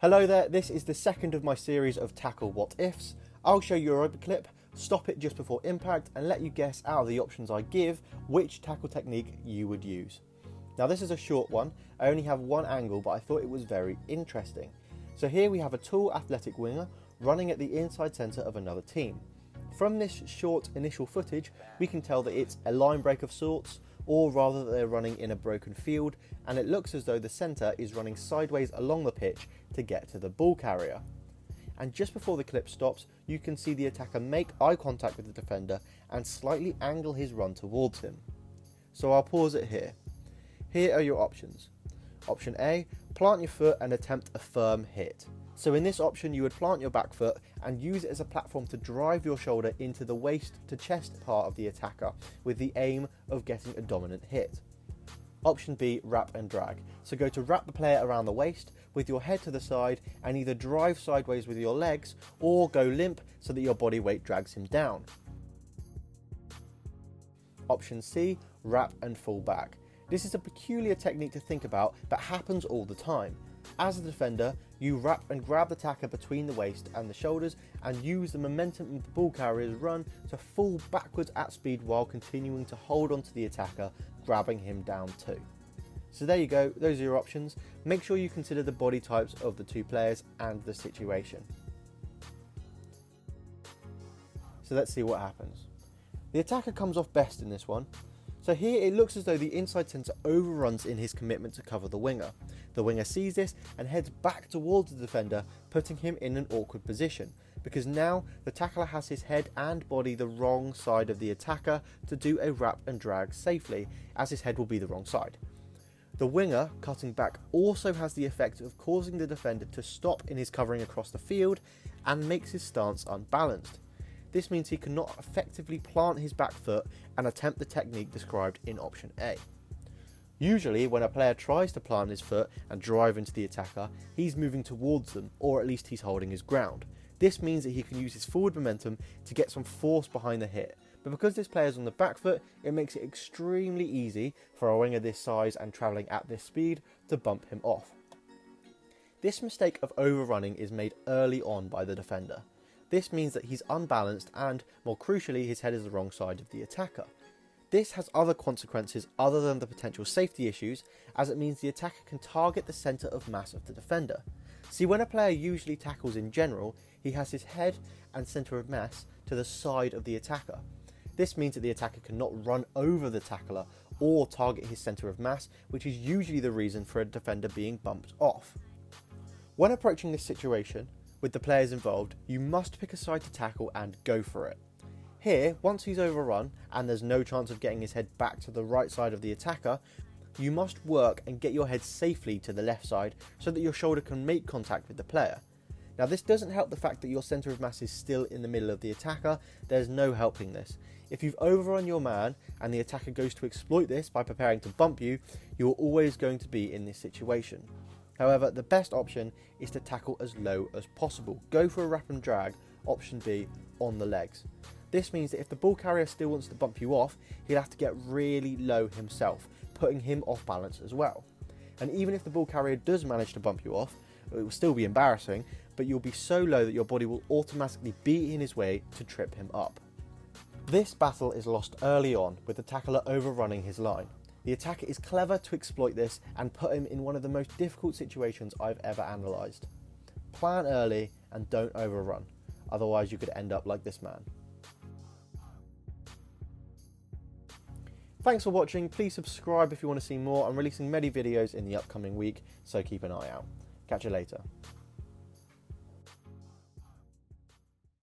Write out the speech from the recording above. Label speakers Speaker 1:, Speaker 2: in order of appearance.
Speaker 1: Hello there, this is the second of my series of Tackle What Ifs. I'll show you a rugby clip, stop it just before impact and let you guess out of the options I give which tackle technique you would use. Now this is a short one, I only have one angle but I thought it was very interesting. So here we have a tall athletic winger running at the inside centre of another team. From this short initial footage we can tell that it's a line break of sorts, or rather that they're running in a broken field, and it looks as though the centre is running sideways along the pitch to get to the ball carrier. And just before the clip stops, you can see the attacker make eye contact with the defender and slightly angle his run towards him. So I'll pause it here. Here are your options. Option A, plant your foot and attempt a firm hit. So in this option you would plant your back foot and use it as a platform to drive your shoulder into the waist to chest part of the attacker with the aim of getting a dominant hit. Option B, wrap and drag. So go to wrap the player around the waist with your head to the side and either drive sideways with your legs or go limp so that your body weight drags him down. Option C, wrap and fall back. This is a peculiar technique to think about but happens all the time. As a defender, you wrap and grab the attacker between the waist and the shoulders and use the momentum of the ball carrier's run to fall backwards at speed while continuing to hold onto the attacker, grabbing him down too. So there you go, those are your options. Make sure you consider the body types of the two players and the situation. So let's see what happens. The attacker comes off best in this one. So here it looks as though the inside centre overruns in his commitment to cover the winger. The winger sees this and heads back towards the defender, putting him in an awkward position, because now the tackler has his head and body the wrong side of the attacker to do a wrap and drag safely, as his head will be the wrong side. The winger, cutting back, also has the effect of causing the defender to stop in his covering across the field and makes his stance unbalanced. This means he cannot effectively plant his back foot and attempt the technique described in option A. Usually when a player tries to plant his foot and drive into the attacker, he's moving towards them, or at least he's holding his ground. This means that he can use his forward momentum to get some force behind the hit, but because this player is on the back foot, it makes it extremely easy for a winger this size and travelling at this speed to bump him off. This mistake of overrunning is made early on by the defender. This means that he's unbalanced and, more crucially, his head is the wrong side of the attacker. This has other consequences other than the potential safety issues, as it means the attacker can target the centre of mass of the defender. See, when a player usually tackles in general, he has his head and centre of mass to the side of the attacker. This means that the attacker cannot run over the tackler or target his centre of mass, which is usually the reason for a defender being bumped off. When approaching this situation, with the players involved, you must pick a side to tackle and go for it. Here, once he's overrun and there's no chance of getting his head back to the right side of the attacker, you must work and get your head safely to the left side so that your shoulder can make contact with the player. Now this doesn't help the fact that your centre of mass is still in the middle of the attacker, there's no helping this. If you've overrun your man and the attacker goes to exploit this by preparing to bump you, you're always going to be in this situation. However, the best option is to tackle as low as possible. Go for a wrap and drag, option B, on the legs. This means that if the ball carrier still wants to bump you off, he'll have to get really low himself, putting him off balance as well. And even if the ball carrier does manage to bump you off, it will still be embarrassing, but you'll be so low that your body will automatically be in his way to trip him up. This battle is lost early on with the tackler overrunning his line. The attacker is clever to exploit this and put him in one of the most difficult situations I've ever analysed. Plan early and don't overrun, otherwise you could end up like this man. Thanks for watching, please subscribe if you want to see more. I'm releasing many videos in the upcoming week, so keep an eye out. Catch you later.